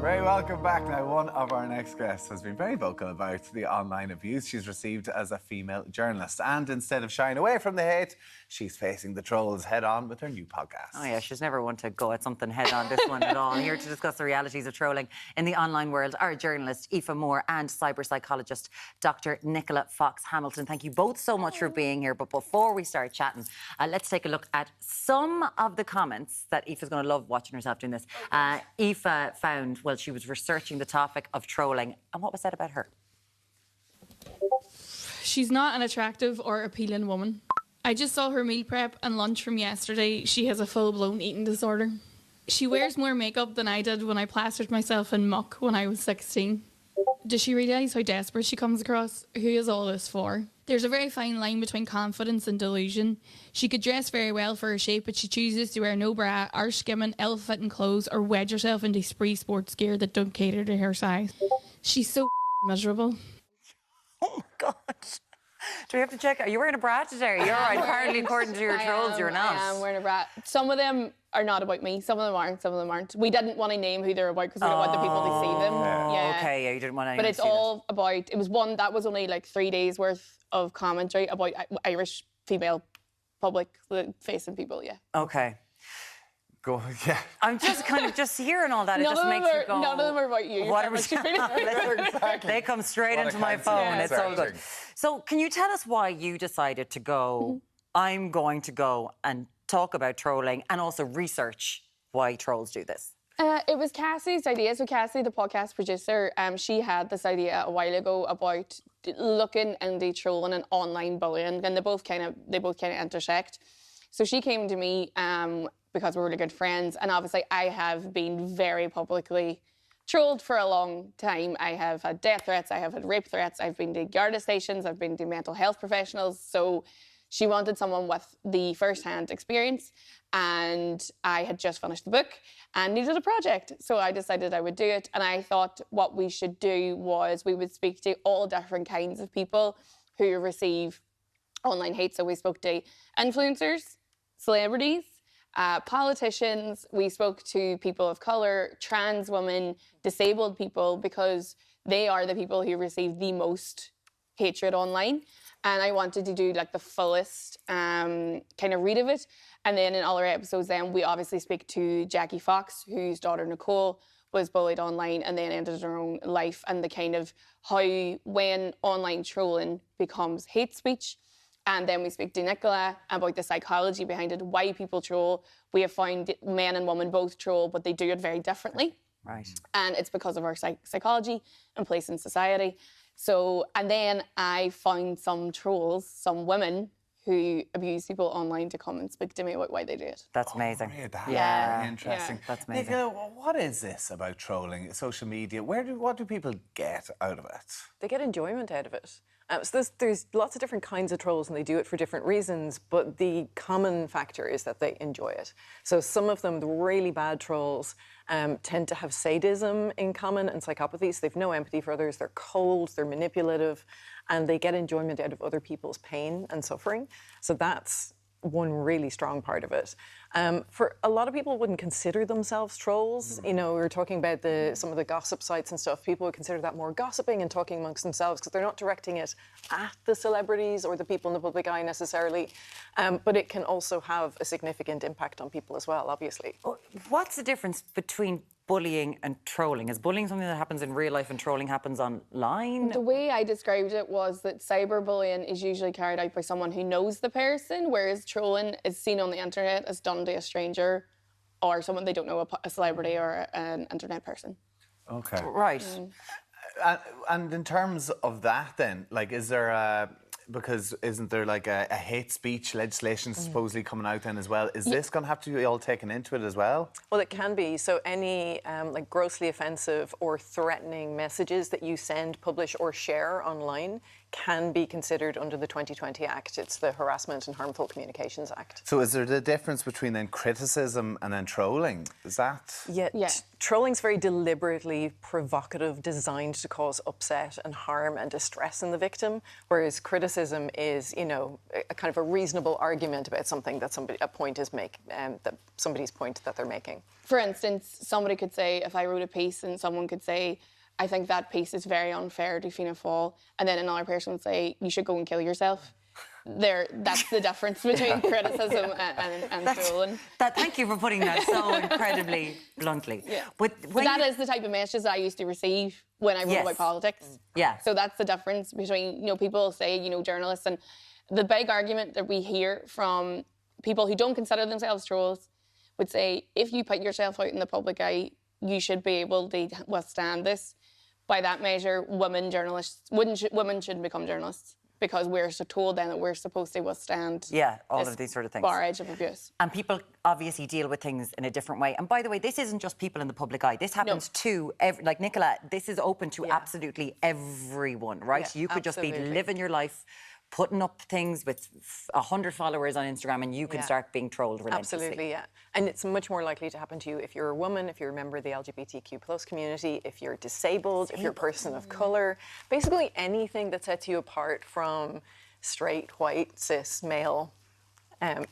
Very welcome back. Now, one of our next guests has been very vocal about the online abuse she's received as a female journalist. And instead of shying away from the hate, she's facing the trolls head on with her new podcast. Oh yeah, she's never one to go at something head on, this one at all. Here to discuss the realities of trolling in the online world are journalist Aoife Moore and cyber psychologist Dr. Nicola Fox Hamilton. Thank you both so much for being here. But before we start chatting, let's take a look at some of the comments that Aoife's going to love watching herself doing this. Aoife found, well, she was researching the topic of trolling. And what was said about her? She's not an attractive or appealing woman. I just saw her meal prep and lunch from yesterday. She has a full-blown eating disorder. She wears more makeup than I did when I plastered myself in muck when I was 16. Does she realise how desperate she comes across? Who is all this for? There's a very fine line between confidence and delusion. She could dress very well for her shape, but she chooses to wear no bra, harsh skimming, ill-fitting clothes, or wedge herself into spree sports gear that don't cater to her size. She's so miserable. Oh my God. Do we have to check? Are you wearing a bra today? You're right. Apparently, according to your trolls, you're not. I am wearing a bra. Some of them are not about me. Some of them aren't. Some of them aren't. We didn't want to name who they're about because we don't want the people to see them. Yeah. Okay, yeah, you didn't want to. But it's all about. It was one that was only like 3 days worth of commentary about Irish female public-facing people. Yeah. Okay. Go, yeah. I'm just kind of just hearing all that. It just makes you go. None of them are about you. What are we? Exactly. They come straight into my phone. It's all good. So, can you tell us why you decided to go? I'm going to go and talk about trolling and also research why trolls do this. It was Cassie's idea. So Cassie, the podcast producer, she had this idea a while ago about looking into trolling and online bullying, and they both kind of intersect. So she came to me because we're really good friends, and obviously I have been very publicly trolled for a long time. I have had death threats, I have had rape threats, I've been to Garda stations, I've been to mental health professionals. So she wanted someone with the first-hand experience, and I had just finished the book and needed a project. So I decided I would do it, and I thought what we should do was we would speak to all different kinds of people who receive online hate. So we spoke to influencers, celebrities, politicians, we spoke to people of colour, trans women, disabled people, because they are the people who receive the most hatred online. And I wanted to do like the fullest kind of read of it. And then in other episodes then we obviously speak to Jackie Fox, whose daughter Nicole was bullied online and then ended her own life, and the kind of how when online trolling becomes hate speech. And then we speak to Nicola about the psychology behind it, why people troll. We have found men and women both troll, but they do it very differently. Right. And it's because of our psychology and place in society. So, and then I found some trolls, some women who abuse people online to come and speak to me about why they do it. That's amazing. That's Yeah. very interesting. Yeah. That's amazing. Nicola, what is this about trolling, social media? What do people get out of it? They get enjoyment out of it. So there's lots of different kinds of trolls and they do it for different reasons, but the common factor is that they enjoy it. So some of them, the really bad trolls, tend to have sadism in common and psychopathy, so they've no empathy for others, they're cold, they're manipulative, and they get enjoyment out of other people's pain and suffering. So that's one really strong part of it. For a lot of people wouldn't consider themselves trolls. You know, we were talking about some of the gossip sites and stuff. People would consider that more gossiping and talking amongst themselves because they're not directing it at the celebrities or the people in the public eye necessarily. But it can also have a significant impact on people as well, obviously. What's the difference between bullying and trolling? Is bullying something that happens in real life and trolling happens online? The way I described it was that cyberbullying is usually carried out by someone who knows the person, whereas trolling is seen on the internet as done to a stranger or someone they don't know, a celebrity or an internet person. Okay. Right. And in terms of that then, like, is there because isn't there like a hate speech legislation supposedly coming out then as well? Is this going to have to be all taken into it as well? Well, it can be. So any like grossly offensive or threatening messages that you send, publish or share online can be considered under the 2020 Act. It's the Harassment and Harmful Communications Act. So is there the difference between then criticism and then trolling? Is that? Yeah, Yeah. Trolling's very deliberately provocative, designed to cause upset and harm and distress in the victim, whereas criticism is, you know, a kind of a reasonable argument about something that somebody's point that they're making. For instance, somebody could say, if I wrote a piece and someone could say, I think that piece is very unfair to Fianna Fáil, and then another person would say, you should go and kill yourself. That's the difference between criticism and trolling. Thank you for putting that so incredibly bluntly. Yeah. But that is the type of messages I used to receive when I wrote about politics. Yeah. So that's the difference between, you know, people say, you know, journalists, and the big argument that we hear from people who don't consider themselves trolls would say, if you put yourself out in the public eye, you should be able to withstand this. By that measure, women shouldn't become journalists, because we're so told then that we're supposed to withstand all of these sort of things. barrage of abuse. And people obviously deal with things in a different way. And by the way, this isn't just people in the public eye. This happens to, like Nicola, this is open to absolutely everyone, right? Yeah, you could just be absolutely. living your life, putting up things with 100 followers on Instagram, and you can start being trolled relentlessly. Absolutely, yeah. And it's much more likely to happen to you if you're a woman, if you're a member of the LGBTQ plus community, if you're disabled, if you're a person of colour. Basically anything that sets you apart from straight, white, cis, male,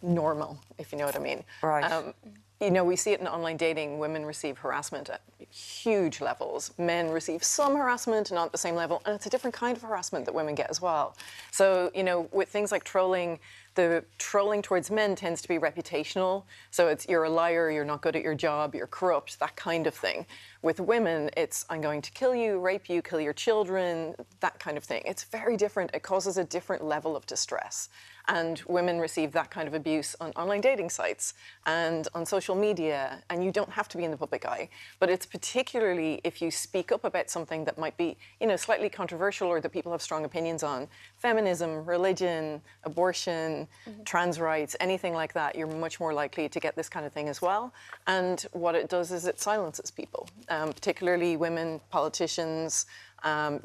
normal, if you know what I mean. Right. You know, we see it in online dating. Women receive harassment at huge levels. Men receive some harassment, not at the same level. And it's a different kind of harassment that women get as well. So, you know, with things like trolling, the trolling towards men tends to be reputational. So it's, you're a liar, you're not good at your job, you're corrupt, that kind of thing. With women, it's, I'm going to kill you, rape you, kill your children, that kind of thing. It's very different. It causes a different level of distress. And women receive that kind of abuse on online dating sites and on social media, and you don't have to be in the public eye. But it's particularly if you speak up about something that might be, you know, slightly controversial or that people have strong opinions on. Feminism, religion, abortion, trans rights, anything like that, you're much more likely to get this kind of thing as well. And what it does is it silences people, particularly women, politicians,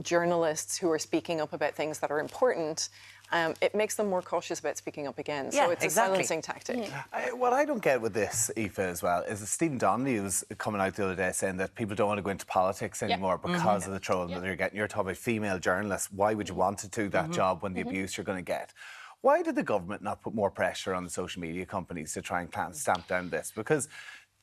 journalists who are speaking up about things that are important. It makes them more cautious about speaking up again. So it's a silencing tactic. What I don't get with this, Aoife, as well, is that Stephen Donnelly was coming out the other day saying that people don't want to go into politics anymore because of the trolling that they're getting. You're talking about female journalists. Why would you want to do that job when the abuse you're going to get? Why did the government not put more pressure on the social media companies to try and stamp down this? Because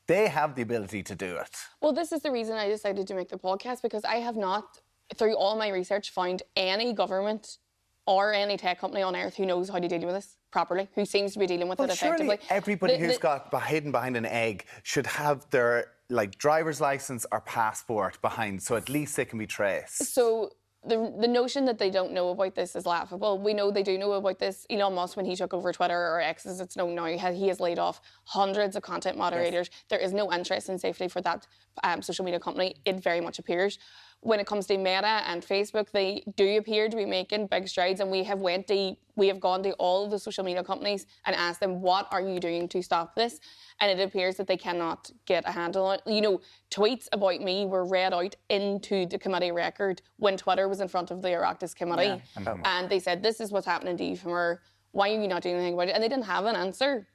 they have the ability to do it. Well, this is the reason I decided to make the podcast, because I have not, through all my research, found any government or any tech company on earth who knows how to deal with this properly, who seems to be dealing with it effectively. Surely everybody who's got hidden behind an egg should have their driver's license or passport behind, so at least they can be traced. So the notion that they don't know about this is laughable. We know they do know about this. Elon Musk, when he took over Twitter, or X as it's known now, he has laid off hundreds of content moderators. Yes. There is no interest in safety for that social media company. It very much appears. When it comes to Meta and Facebook, they do appear to be making big strides, and we have gone to all of the social media companies and asked them, what are you doing to stop this? And it appears that they cannot get a handle on it. You know, tweets about me were read out into the committee record when Twitter was in front of the Oireachtas committee. Yeah. And they said, this is what's happening to Aoife Moore. Why are you not doing anything about it? And they didn't have an answer.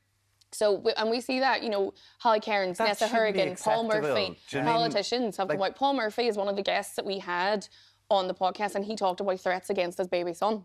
So, and we see that, you know, Holly Cairns, Nessa Horrigan, Paul Murphy, politicians have come out. Paul Murphy is one of the guests that we had on the podcast, and he talked about threats against his baby son.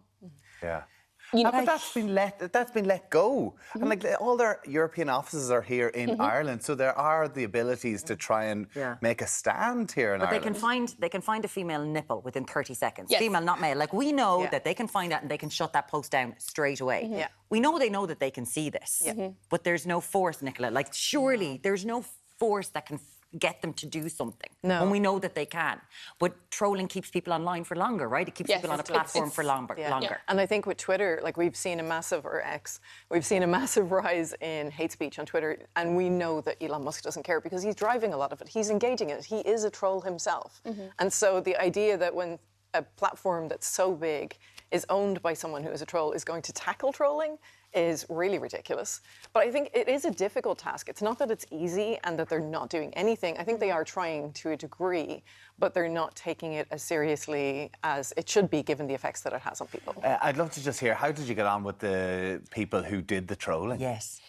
Yeah. You know, but that's been let go. And like all their European offices are here in Ireland, so there are the abilities to try and make a stand here in Ireland. But they can find a female nipple within 30 seconds. Yes. Female, not male. Like, we know that they can find that and they can shut that post down straight away. Yeah. We know they know that they can see this. But there's no force, Nicola. Like, surely there's no force that can get them to do something. No. When we know that they can. But trolling keeps people online for longer, right? It keeps people on a platform for longer. Yeah. And I think with Twitter, like, we've seen a massive, or X, we've seen a massive rise in hate speech on Twitter, and we know that Elon Musk doesn't care because he's driving a lot of it. He's engaging in it. He is a troll himself. And so the idea that when a platform that's so big is owned by someone who is a troll is going to tackle trolling is really ridiculous. But I think it is a difficult task. It's not that it's easy and that they're not doing anything. I think they are trying to a degree, but they're not taking it as seriously as it should be given the effects that it has on people. I'd love to just hear, how did you get on with the people who did the trolling? Yes.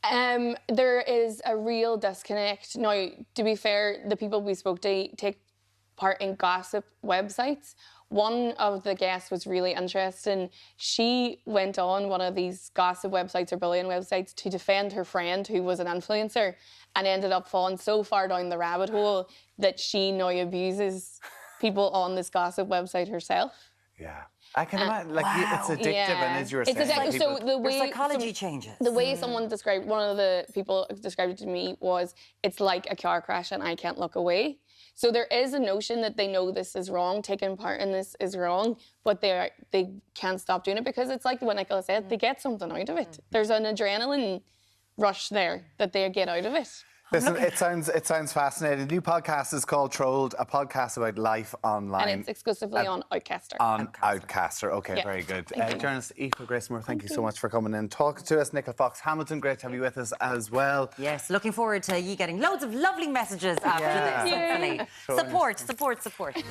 There is a real disconnect. Now, to be fair, the people we spoke to take part in gossip websites. One of the guests was really interesting. She went on one of these gossip websites or bullying websites to defend her friend who was an influencer, and ended up falling so far down the rabbit hole that she now abuses people on this gossip website herself. Yeah. I can imagine, like, it's addictive, and as you were saying, it's addictive. people... So the way psychology changes. The way someone described, one of the people described it to me was, it's like a car crash and I can't look away. So there is a notion that they know this is wrong, taking part in this is wrong, but they can't stop doing it because it's like what Nicola said, they get something out of it. There's an adrenaline rush there that they get out of it. Listen, it sounds fascinating. The new podcast is called Trolled, a podcast about life online. And it's exclusively on Outcaster. On Outcaster. Okay, Yeah. very good. Journalist Aoife Gracemore, thank you so much for coming in, talking to us. Nicola Fox Hamilton, great to have you with us as well. Yes, looking forward to you getting loads of lovely messages after this, hopefully. Support.